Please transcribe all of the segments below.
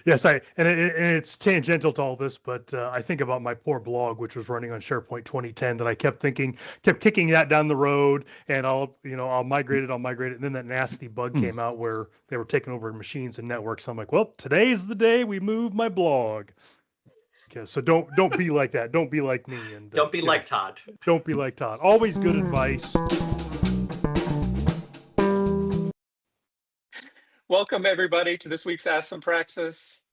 Yes, and it's tangential to all this, but I think about my poor blog, which was running on SharePoint 2010, that I kept kicking that down the road, and I'll migrate it, and then that nasty bug came out where they were taking over machines and networks. I'm like, well, today's the day we move my blog. Okay, so don't be like that. Don't be like me, and Don't be like Todd. don't be like Todd. Always good advice. Welcome, everybody, to this week's Ask Some Praxis.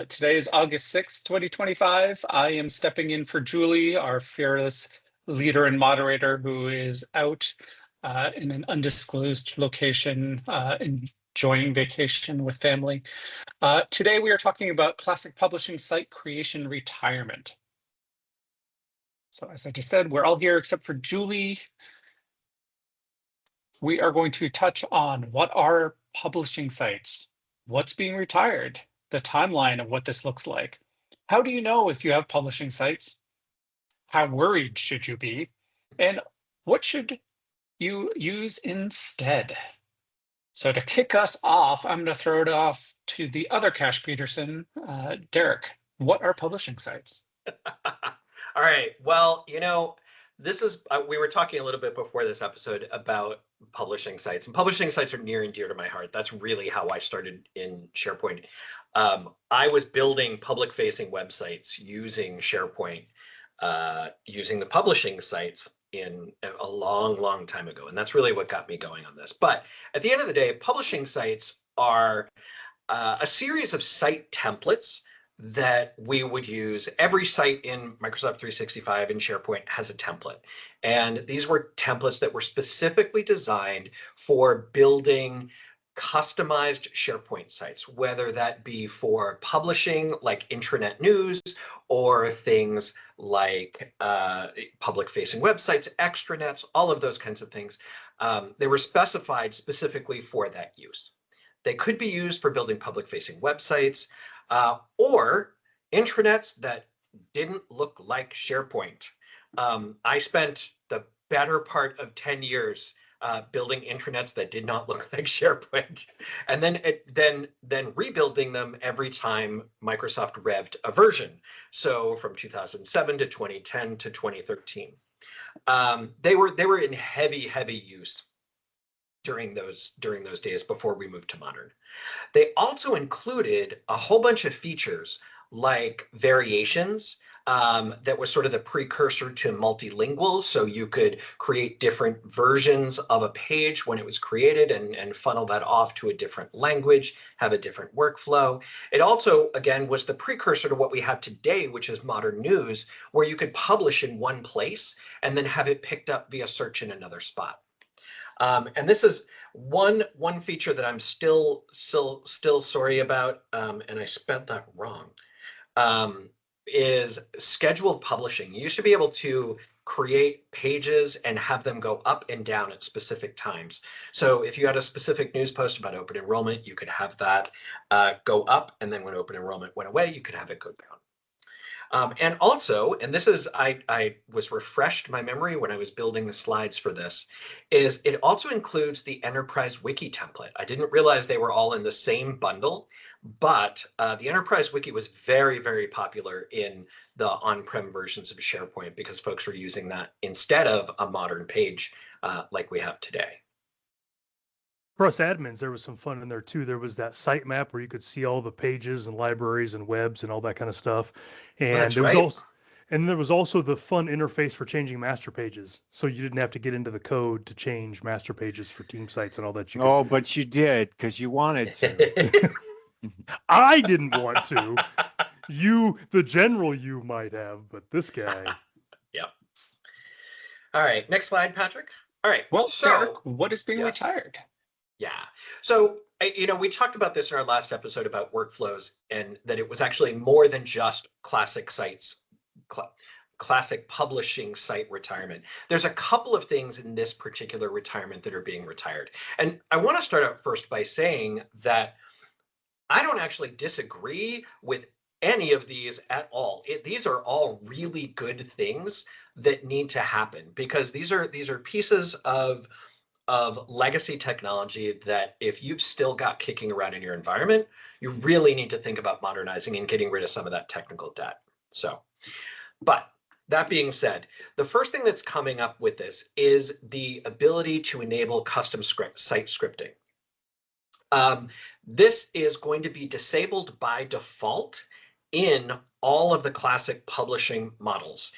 Today is August 6th, 2025. I am stepping in for Julie, our fearless leader and moderator, who is out in an undisclosed location, enjoying vacation with family. Today, we are talking about classic publishing site creation retirement. So as I just said, we're all here except for Julie. We are going to touch on what are publishing sites, what's being retired, the timeline of what this looks like. How do you know if you have publishing sites? How worried should you be? And what should you use instead? So to kick us off, I'm going to throw it off to the other Cash Peterson, Derek. What are publishing sites? All right. Well, this is, we were talking a little bit before this episode about publishing sites, and publishing sites are near and dear to my heart. That's really how I started in SharePoint. I was building public-facing websites using SharePoint, using the publishing sites in a long time ago. And that's really what got me going on this. But at the end of the day, publishing sites are a series of site templates that we would use. Every site in Microsoft 365 and SharePoint has a template. And these were templates that were specifically designed for building customized SharePoint sites, whether that be for publishing like intranet news or things like public-facing websites, extranets, all of those kinds of things. They were specified specifically for that use. They could be used for building public-facing websites, or intranets that didn't look like SharePoint. I spent the better part of 10 years building intranets that did not look like SharePoint, and then rebuilding them every time Microsoft revved a version. So from 2007 to 2010 to 2013, they were in heavy use during those days before we moved to modern. They also included a whole bunch of features like variations that was sort of the precursor to multilingual. So you could create different versions of a page when it was created and funnel that off to a different language, have a different workflow. It also, again, was the precursor to what we have today, which is modern news, where you could publish in one place and then have it picked up via search in another spot. And this is one feature that I'm still sorry about, and I spelled that wrong, is scheduled publishing. You used to be able to create pages and have them go up and down at specific times. So if you had a specific news post about open enrollment, you could have that go up, and then when open enrollment went away, you could have it go down. And also, and this is, I was refreshed my memory when I was building the slides for this, is it also includes the Enterprise Wiki template. I didn't realize they were all in the same bundle, but the Enterprise Wiki was very popular in the on-prem versions of SharePoint because folks were using that instead of a modern page like we have today. For us admins, there was some fun in there too. There was that sitemap where you could see all the pages and libraries and webs and all that kind of stuff. And there was also the fun interface for changing master pages. So you didn't have to get into the code to change master pages for team sites and all that. But you did because you wanted to. I didn't want to. You, the general, you might have, but this guy. Yep. All right, next slide, Patrick. All right. Well, so Derek, what is being retired? Yeah. So, we talked about this in our last episode about workflows, and that it was actually more than just classic sites, classic publishing site retirement. There's a couple of things in this particular retirement that are being retired. And I want to start out first by saying that I don't actually disagree with any of these at all. These are all really good things that need to happen because these are pieces of of legacy technology that if you've still got kicking around in your environment, you really need to think about modernizing and getting rid of some of that technical debt. So, but that being said, the first thing that's coming up with this is the ability to enable custom site scripting. This is going to be disabled by default in all of the classic publishing models.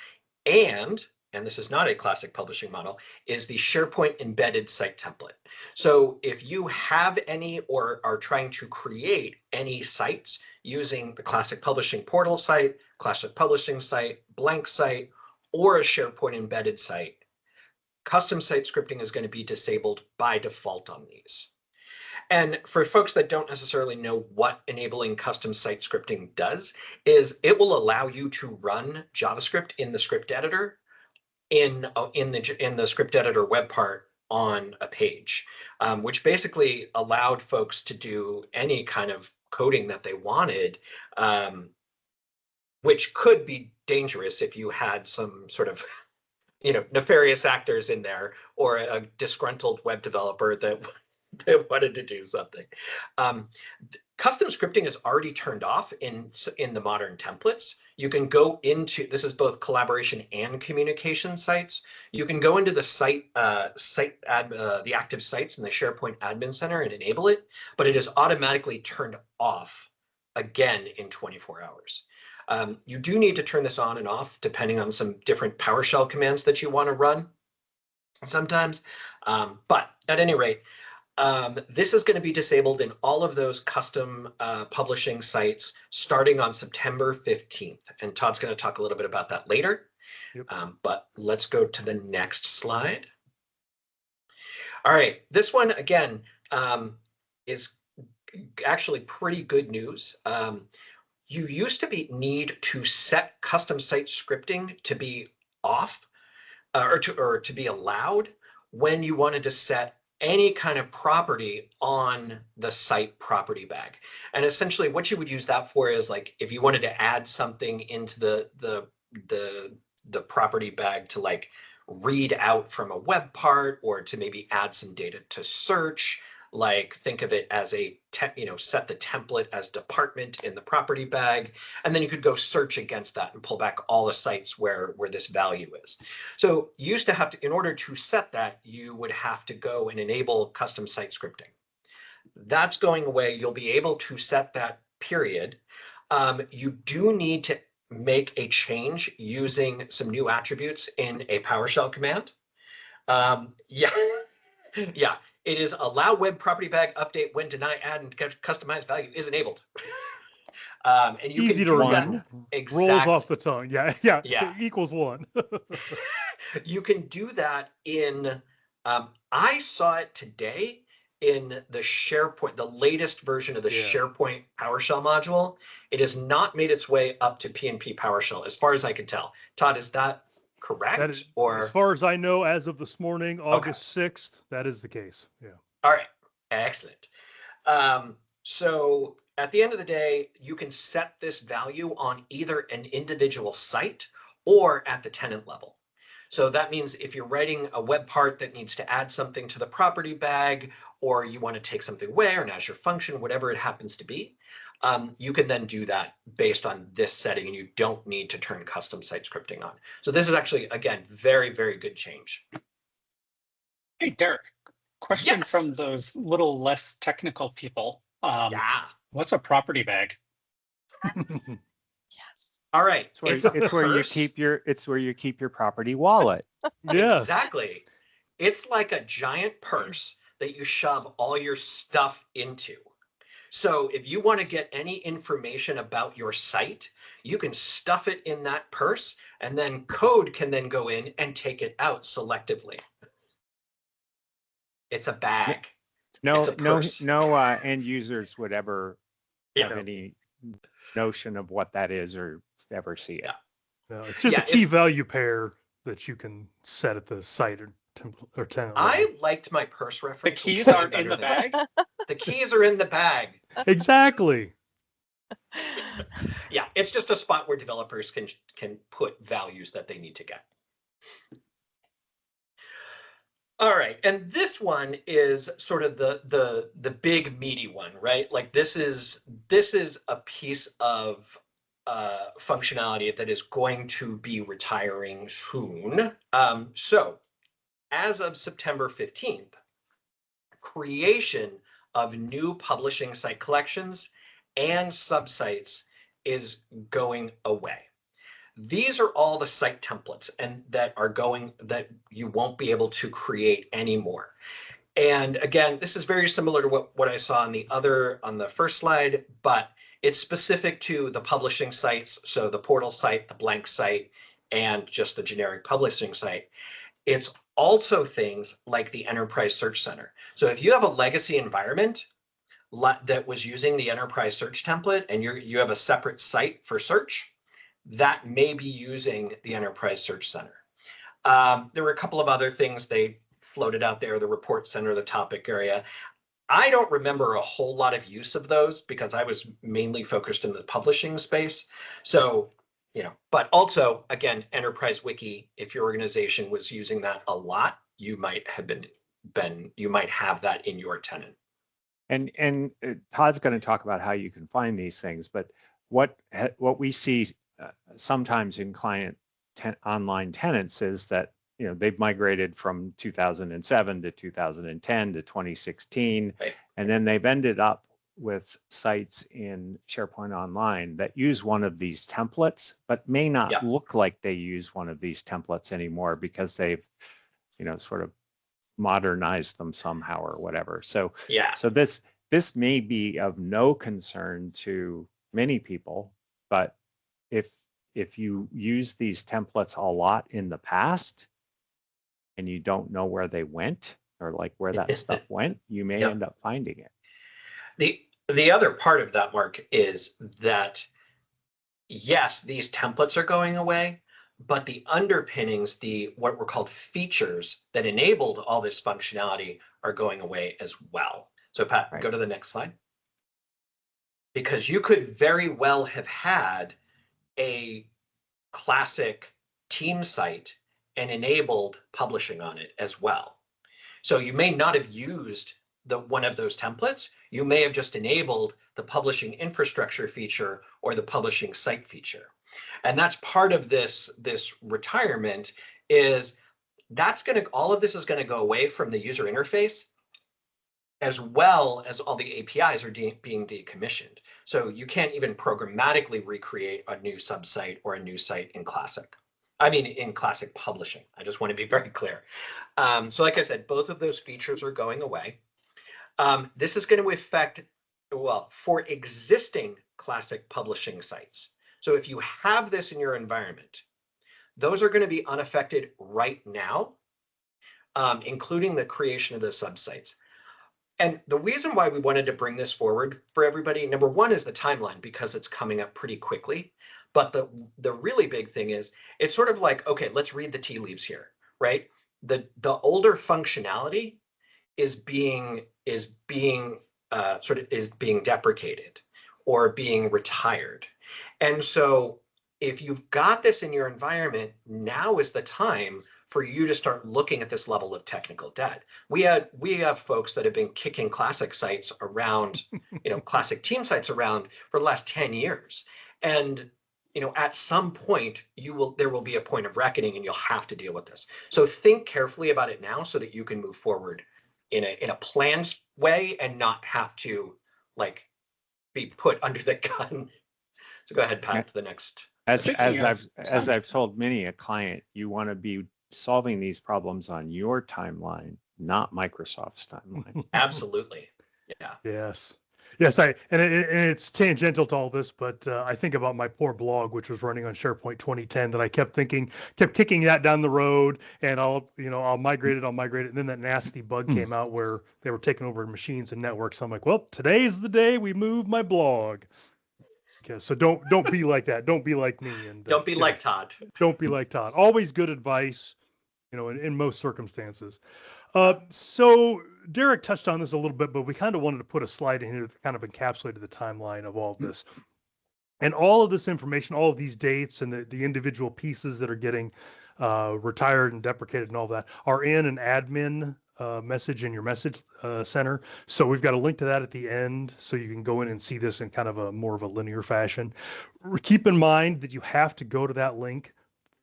And this is not a classic publishing model, is the SharePoint embedded site template. So if you have any or are trying to create any sites using the classic publishing portal site, classic publishing site, blank site, or a SharePoint embedded site, custom site scripting is going to be disabled by default on these. And for folks that don't necessarily know what enabling custom site scripting does, is it will allow you to run JavaScript in the script editor in the script editor web part on a page, which basically allowed folks to do any kind of coding that they wanted, which could be dangerous if you had some sort of nefarious actors in there or a disgruntled web developer that wanted to do something. Custom scripting is already turned off in the modern templates. You can go into, this is both collaboration and communication sites. You can go into the the active sites in the SharePoint Admin Center and enable it, but it is automatically turned off again in 24 hours. You do need to turn this on and off depending on some different PowerShell commands that you want to run sometimes. But at any rate, this is going to be disabled in all of those custom publishing sites starting on September 15th. And Todd's going to talk a little bit about that later. Yep. But let's go to the next slide. All right, this one again is actually pretty good news. You used to need to set custom site scripting to be off or to be allowed when you wanted to set any kind of property on the site property bag. And essentially what you would use that for is like if you wanted to add something into the property bag to like read out from a web part or to maybe add some data to search, like think of it as a set the template as department in the property bag, and then you could go search against that and pull back all the sites where this value is. So you used to have to, in order to set that, you would have to go and enable custom site scripting. That's going away. You'll be able to set that period. You do need to make a change using some new attributes in a PowerShell command. Yeah. It is allow web property bag update when deny add and customize value is enabled. And you easy can to do that remember. exactly. Rolls off the tongue. Yeah. Equals 1. You can do that in. I saw it today in the SharePoint, the latest version of the SharePoint PowerShell module. It has not made its way up to PNP PowerShell, as far as I can tell. Todd, is that correct? That is, or as far as I know, as of this morning, August 6th, that is the case. Yeah. All right. Excellent. So at the end of the day, you can set this value on either an individual site or at the tenant level. So that means if you're writing a web part that needs to add something to the property bag, or you want to take something away or an Azure function, whatever it happens to be, you can then do that based on this setting, and you don't need to turn custom site scripting on. So this is actually, again, very, very good change. Hey, Derek, question from those little less technical people. What's a property bag? All right. It's where you keep your property wallet. Yes. Exactly. It's like a giant purse that you shove all your stuff into. So if you want to get any information about your site, you can stuff it in that purse, and then code can then go in and take it out selectively. It's a bag. No end users would ever have any notion of what that is or ever see it. No, it's just a key value pair that you can set at the site or tenant. I liked my purse reference. The keys aren't in the bag? The keys are in the bag. Exactly. Yeah, it's just a spot where developers can put values that they need to get. All right, and this one is sort of the big meaty one, right? Like this is a piece of functionality that is going to be retiring soon. So as of September 15th, creation of new publishing site collections and subsites is going away. These are all the site templates and that you won't be able to create anymore. And again, this is very similar to what I saw on the first slide, but it's specific to the publishing sites. So the portal site, the blank site, and just the generic publishing site. It's also things like the Enterprise Search Center. So if you have a legacy environment that was using the Enterprise Search template and you have a separate site for search, that may be using the Enterprise Search Center. There were a couple of other things they floated out there, the report center, the topic area. I don't remember a whole lot of use of those because I was mainly focused in the publishing space. So, but also, again, Enterprise Wiki, if your organization was using that a lot, you might have you might have that in your tenant. And Todd's going to talk about how you can find these things, but what we see sometimes in client online tenants is that they've migrated from 2007 to 2010 to 2016, right. And then they've ended up with sites in SharePoint Online that use one of these templates, but may not look like they use one of these templates anymore because they've sort of modernized them somehow or whatever. So so this may be of no concern to many people, but if you use these templates a lot in the past and you don't know where they went or like where that stuff went, you may end up finding it. The other part of that, Mark, is that yes, these templates are going away, but the underpinnings, what were called features that enabled all this functionality are going away as well. So Pat, go to the next slide. Because you could very well have had a classic team site and enabled publishing on it as well. So you may not have used one of those templates. You may have just enabled the publishing infrastructure feature or the publishing site feature. And that's part of this retirement is all of this is going to go away from the user interface, as well as all the APIs are being decommissioned. So you can't even programmatically recreate a new subsite or a new site in Classic. In Classic Publishing. I just want to be very clear. So like I said, both of those features are going away. This is going to affect, for existing Classic Publishing sites. So if you have this in your environment, those are going to be unaffected right now, including the creation of the subsites. And the reason why we wanted to bring this forward for everybody, number one is the timeline, because it's coming up pretty quickly. But the really big thing is it's sort of like, okay, let's read the tea leaves here, right? The older functionality is being deprecated or being retired. And so if you've got this in your environment, now is the time for you to start looking at this level of technical debt. We have folks that have been kicking Classic sites around, Classic team sites around for the last 10 years. And at some point there will be a point of reckoning and you'll have to deal with this. So think carefully about it now so that you can move forward in a planned way and not have to be put under the gun. So go ahead, Pat, to the next. As I've told many a client, you want to be solving these problems on your timeline, not Microsoft's timeline. Absolutely. Yeah. Yes. And it's tangential to all this, but I think about my poor blog, which was running on SharePoint 2010, that I kept kicking that down the road, and I'll migrate it, and then that nasty bug came out where they were taking over machines and networks. I'm like, well, today's the day we move my blog. Okay, so don't be like that. Don't be like me, and don't be like Todd. Don't be like Todd. Always good advice, in most circumstances. So Derek touched on this a little bit, but we kind of wanted to put a slide in here that kind of encapsulated the timeline of all of this. And all of this information, all of these dates and the individual pieces that are getting retired and deprecated and all that, are in an admin message in your message center. So we've got a link to that at the end, so you can go in and see this in kind of a more of a linear fashion. Keep in mind that you have to go to that link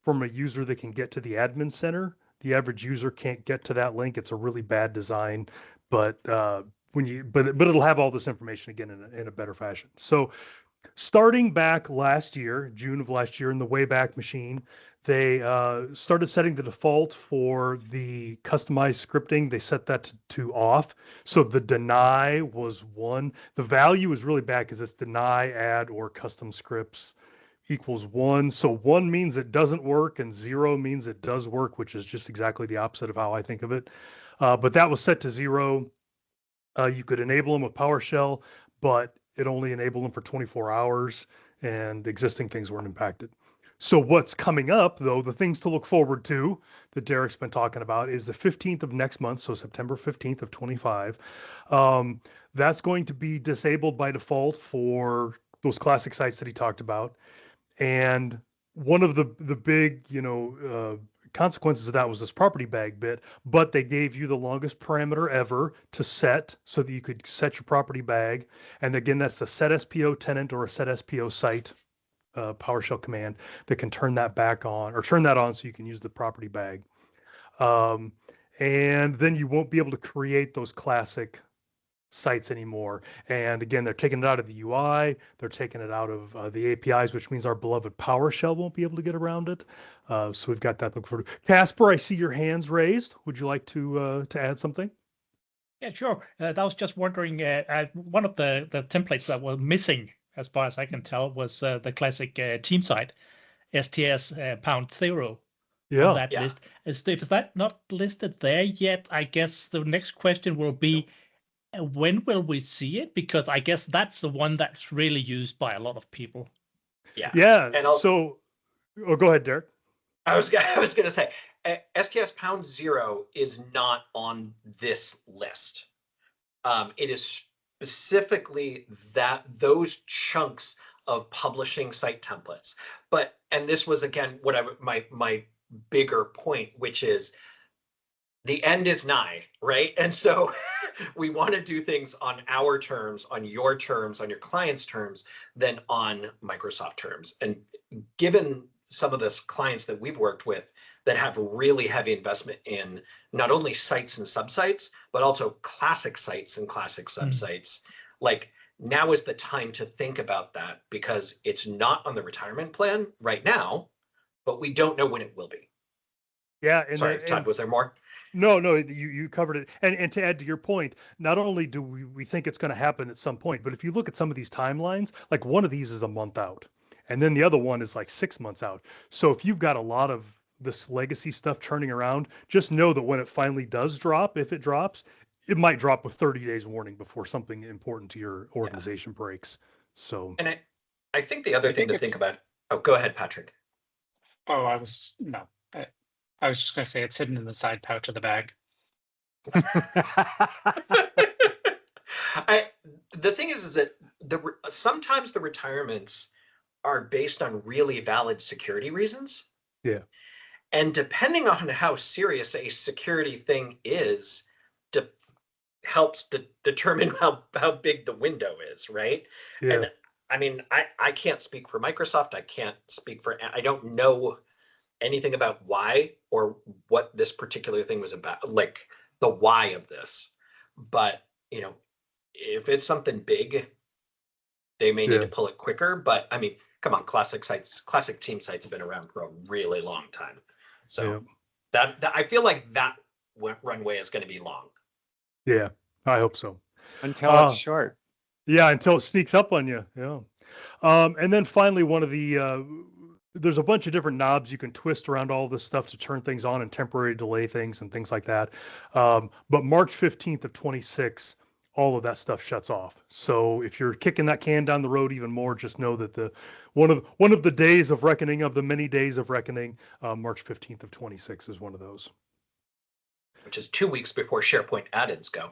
from a user that can get to the admin center. The average user can't get to that link. It's a really bad design, but but it'll have all this information again in a better fashion. So starting back last year, June of last year, in the Wayback Machine, they started setting the default for the customized scripting. They set that to off. So the deny was 1. The value is really bad because it's deny, add, or custom scripts equals 1. So 1 means it doesn't work and 0 means it does work, which is just exactly the opposite of how I think of it. But that was set to 0. You could enable them with PowerShell, but it only enabled them for 24 hours and existing things weren't impacted. So what's coming up, though, the things to look forward to that Derek's been talking about, is the 15th of next month, so September 15th of 25. That's going to be disabled by default for those classic sites that he talked about. And one of the big, consequences of that was this property bag bit, but they gave you the longest parameter ever to set so that you could set your property bag. And again, that's a set SPO tenant or a set SPO site PowerShell command that can turn that back on, or turn that on so you can use the property bag. And then you won't be able to create those classic sites anymore. And again, they're taking it out of the UI, they're taking it out of the APIs, which means our beloved PowerShell won't be able to get around it. So we've got that to look forward to. Casper, I see your hands raised. Would you like to add something? Yeah, sure. I was just wondering, one of the templates that were missing, as far as I can tell, was the classic team site, STS #0. Yeah. On that list. Is that not listed there yet? I guess the next question will be, when will we see it? Because I guess that's the one that's really used by a lot of people. Yeah. So, go ahead, Derek. I was going to say, STS #0 is not on this list. It is specifically those chunks of publishing site templates. And this was, again, my bigger point, which is the end is nigh, right? And so we want to do things on our terms, on your terms, on your client's terms, than on Microsoft terms. And given some of the clients that we've worked with that have really heavy investment in not only sites and subsites, but also classic sites and classic subsites, like, now is the time to think about that, because it's not on the retirement plan right now, but we don't know when it will be. Yeah. Sorry, Todd, was there more? No, you covered it. And to add to your point, not only do we think it's going to happen at some point, but if you look at some of these timelines, like one of these is a month out, and then the other one is like 6 months out. So if you've got a lot of this legacy stuff turning around, just know that when it finally does drop, if it drops, it might drop with 30 days warning before something important to your organization breaks. So, and I think the other thing to think about. Oh, go ahead, Patrick. Oh, I was just going to say it's hidden in the side pouch of the bag. The thing is that sometimes the retirements are based on really valid security reasons. Yeah. And depending on how serious a security thing is, helps to determine how big the window is, right? Yeah. And I mean, I can't speak for Microsoft. I don't know anything about why or what this particular thing was about, like the why of this. But, if it's something big, they may need to pull it quicker. But I mean, come on, classic team sites have been around for a really long time. So that I feel like that runway is going to be long. Yeah, I hope so. Until it's short. Yeah, until it sneaks up on you. Yeah. And then finally, one of the there's a bunch of different knobs you can twist around all this stuff to turn things on and temporary delay things and things like that. But March 15th of 26, all of that stuff shuts off. So if you're kicking that can down the road even more, just know that one of the days of reckoning, of the many days of reckoning, March 15th of 26 is one of those. which is 2 weeks before SharePoint add-ins go.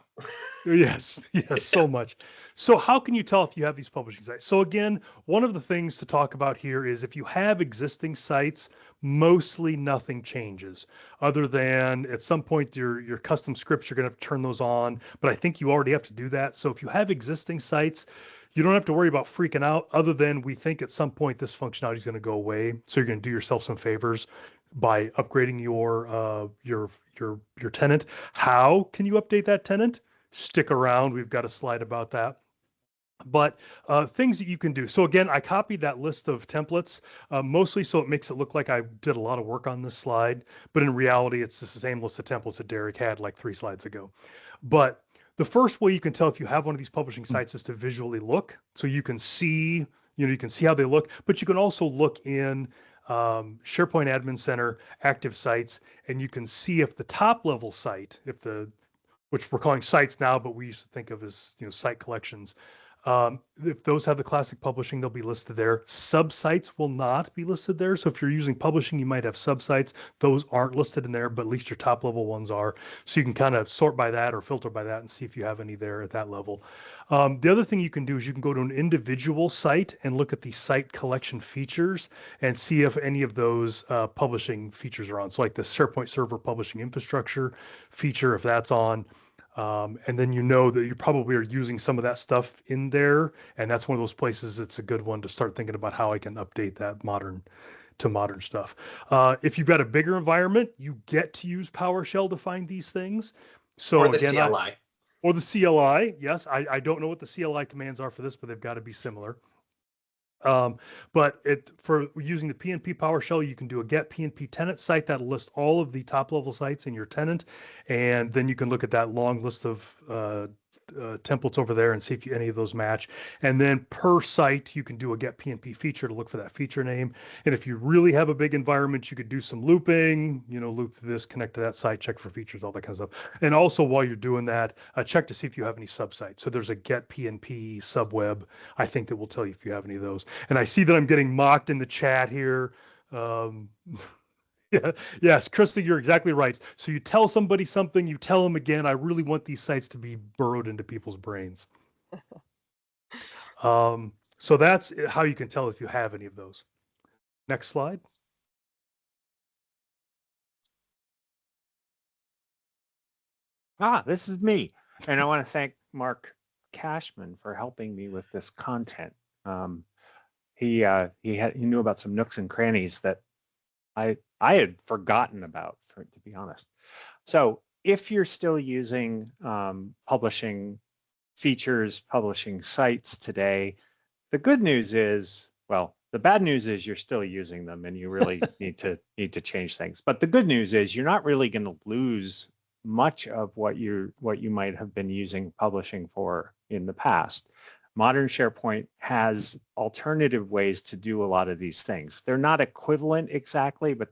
Yes, yes, so much. So how can you tell if you have these publishing sites? So again, one of the things to talk about here is if you have existing sites, mostly nothing changes other than at some point your custom scripts, you're going to have to turn those on, but I think you already have to do that. So if you have existing sites, you don't have to worry about freaking out other than we think at some point this functionality is going to go away. So you're going to do yourself some favors by upgrading your tenant. How can you update that tenant? Stick around. We've got a slide about that. But things that you can do. So again, I copied that list of templates mostly so it makes it look like I did a lot of work on this slide. But in reality, it's the same list of templates that Derek had like 3 slides ago. But the first way you can tell if you have one of these publishing sites is to visually look. So you can see, you can see how they look, but you can also look in SharePoint Admin Center, active sites, and you can see if the top level site, which we're calling sites now, but we used to think of as site collections. If those have the classic publishing, they'll be listed there. Subsites will not be listed there. So if you're using publishing, you might have subsites. Those aren't listed in there, but at least your top level ones are. So you can kind of sort by that or filter by that and see if you have any there at that level. The other thing you can do is you can go to an individual site and look at the site collection features and see if any of those publishing features are on. So like the SharePoint Server Publishing Infrastructure feature, if that's on. And then you know that you probably are using some of that stuff in there. And that's one of those places it's a good one to start thinking about how I can update that modern stuff. If you've got a bigger environment, you get to use PowerShell to find these things. So or the again, CLI. Or the CLI, yes. I don't know what the CLI commands are for this, but they've got to be similar. But for using the PNP PowerShell, you can do a get PNP tenant site that'll list all of the top level sites in your tenant, and then you can look at that long list of templates over there and see if any of those match. And then per site, you can do a get PNP feature to look for that feature name. And if you really have a big environment, you could do some looping, loop this, connect to that site, check for features, all that kind of stuff. And also while you're doing that, check to see if you have any subsites. So there's a get PNP subweb, I think, that will tell you if you have any of those. And I see that I'm getting mocked in the chat here. Yeah, yes, Krista, you're exactly right. So you tell somebody something, you tell them again. I really want these sites to be burrowed into people's brains. So that's how you can tell if you have any of those. Next slide. This is me. And I want to thank Mark Cashman for helping me with this content. He knew about some nooks and crannies that I had forgotten about, to be honest. So if you're still using publishing features, publishing sites today, the good news is, well, the bad news is you're still using them and you really need to change things. But the good news is you're not really going to lose much of what you might have been using publishing for in the past. Modern SharePoint has alternative ways to do a lot of these things. They're not equivalent exactly, but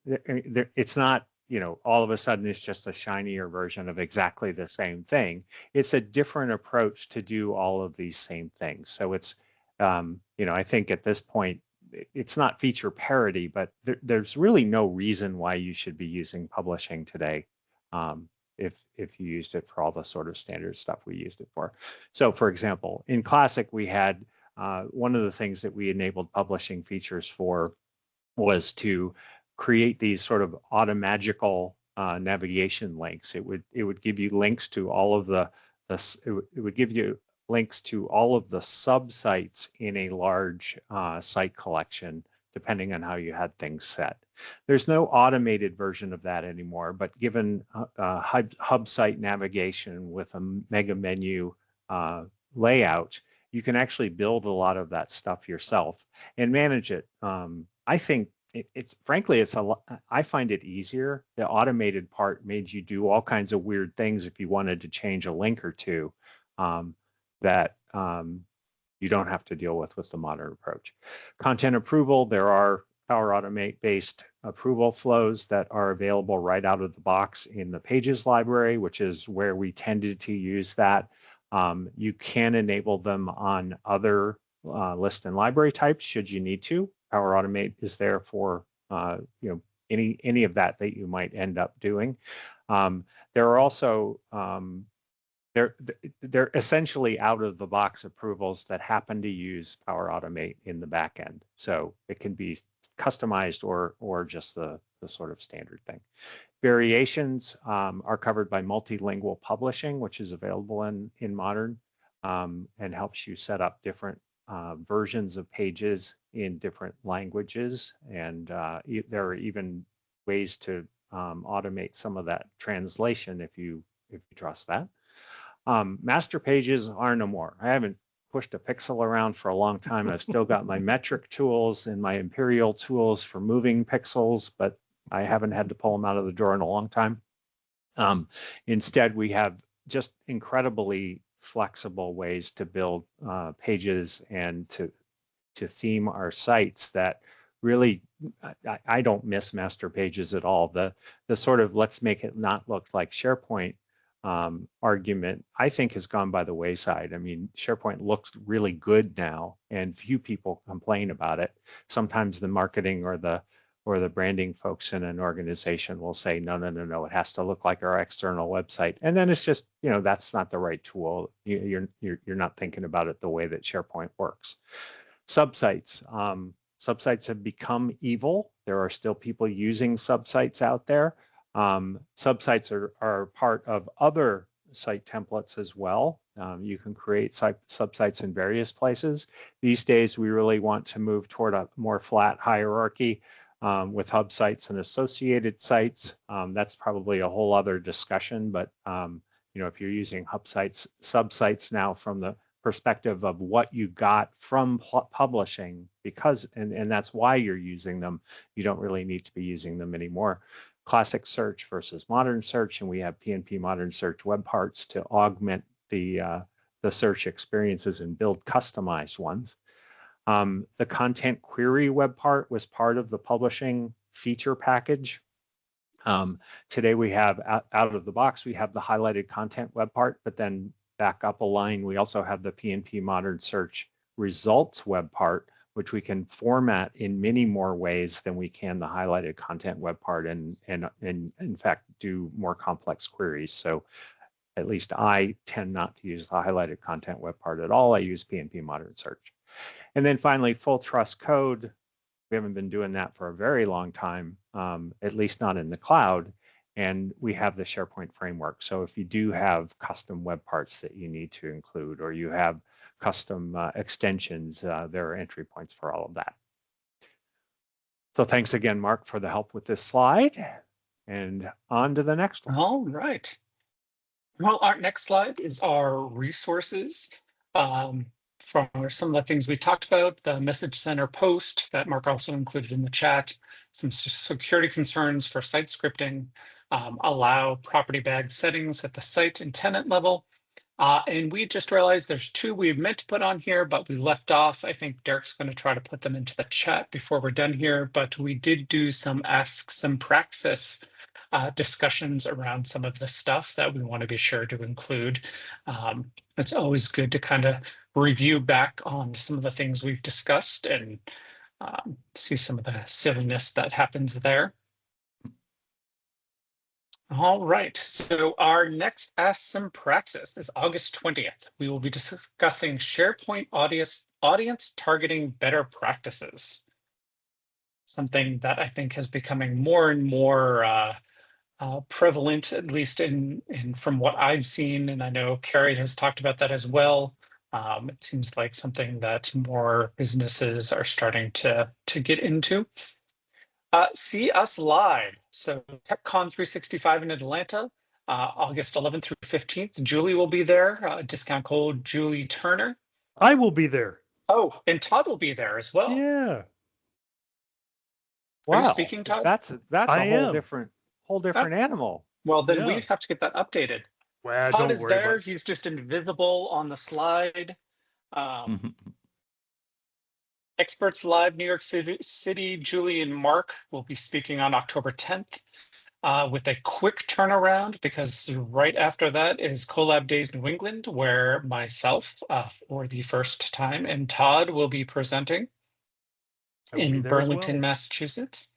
it's not, all of a sudden it's just a shinier version of exactly the same thing. It's a different approach to do all of these same things. So it's, I think at this point, it's not feature parity, but there's really no reason why you should be using publishing today. If you used it for all the sort of standard stuff we used it for. So for example, in Classic, we had one of the things that we enabled publishing features for was to create these sort of automagical navigation links. It would give you links to all of it would give you links to all of the sub-sites in a large site collection, depending on how you had things set. There's no automated version of that anymore, but given hub site navigation with a mega menu layout, you can actually build a lot of that stuff yourself and manage it. I think I find it easier. The automated part made you do all kinds of weird things if you wanted to change a link or two that you don't have to deal with the modern approach. Content approval, there are Power Automate based approval flows that are available right out of the box in the Pages library, which is where we tended to use that. You can enable them on other list and library types should you need to. Power Automate is there for any of that you might end up doing. There are also they're essentially out of the box approvals that happen to use Power Automate in the back end. So it can be customized or just the sort of standard thing. Variations are covered by multilingual publishing, which is available in Modern, and helps you set up different versions of pages in different languages. And there are even ways to automate some of that translation if you trust that. Master pages are no more. I haven't pushed a pixel around for a long time. I've still got my metric tools and my imperial tools for moving pixels, but I haven't had to pull them out of the drawer in a long time. Instead, we have just incredibly flexible ways to build pages and to theme our sites that really, I don't miss master pages at all. The sort of let's make it not look like SharePoint argument, I think, has gone by the wayside. I mean, SharePoint looks really good now, and few people complain about it. Sometimes the marketing or the branding folks in an organization will say, no, it has to look like our external website, and then it's just, that's not the right tool. You're not thinking about it the way that SharePoint works. Subsites. Subsites have become evil. There are still people using subsites out there. Subsites are part of other site templates as well. You can create subsites in various places. These days, we really want to move toward a more flat hierarchy with hub sites and associated sites. That's probably a whole other discussion, but if you're using hub sites, subsites now from the perspective of what you got from publishing, and that's why you're using them, you don't really need to be using them anymore. Classic search versus modern search, and we have PNP modern search web parts to augment the search experiences and build customized ones. The content query web part was part of the publishing feature package. Today we have out of the box, we have the highlighted content web part, but then back up a line, we also have the PNP modern search results web part, which we can format in many more ways than we can the highlighted content web part, and in fact do more complex queries. So at least I tend not to use the highlighted content web part at all. I use PNP modern search. And then finally, full trust code. We haven't been doing that for a very long time, at least not in the cloud. And we have the SharePoint framework. So if you do have custom web parts that you need to include, or you have custom extensions, there are entry points for all of that. So thanks again, Mark, for the help with this slide. And on to the next one. All right. Well, our next slide is our resources. From some of the things we talked about, the message center post that Mark also included in the chat, some security concerns for site scripting, allow property bag settings at the site and tenant level. And we just realized there's two we meant to put on here, but we left off. I think Derek's going to try to put them into the chat before we're done here, but we did do some Ask Some Praxis discussions around some of the stuff that we want to be sure to include. It's always good to kind of review back on some of the things we've discussed and see some of the silliness that happens there. All right, so our next Ask Some Praxis is August 20th. We will be discussing SharePoint audience targeting better practices. Something that I think is becoming more and more prevalent, at least in from what I've seen, and I know Carrie has talked about that as well. It seems like something that more businesses are starting to get into. See us live. So TechCon 365 in Atlanta, August 11th through 15th. Julie will be there. Discount code Julie Turner. I will be there. Oh, and Todd will be there as well. Yeah. Are Wow. you speaking, Todd? That's a whole different animal. Well, then Yeah. we have to get that updated. Well, Todd don't is worry there. about it. He's just invisible on the slide. Experts Live New York City, Julie and Mark will be speaking on October 10th with a quick turnaround, because right after that is Collab Days New England, where myself for the first time and Todd will be presenting in Burlington, Massachusetts.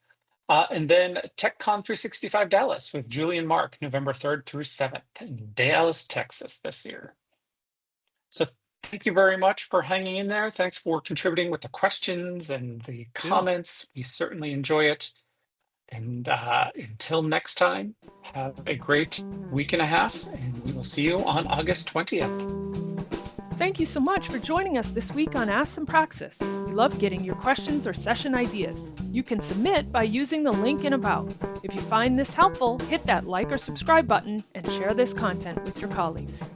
And then TechCon 365 Dallas with Julie and Mark, November 3rd through 7th in Dallas, Texas this year. So thank you very much for hanging in there. Thanks for contributing with the questions and the comments. We certainly enjoy it. And until next time, have a great week and a half, and we will see you on August 20th. Thank you so much for joining us this week on Ask Some Praxis. We love getting your questions or session ideas. You can submit by using the link in About. If you find this helpful, hit that like or subscribe button and share this content with your colleagues.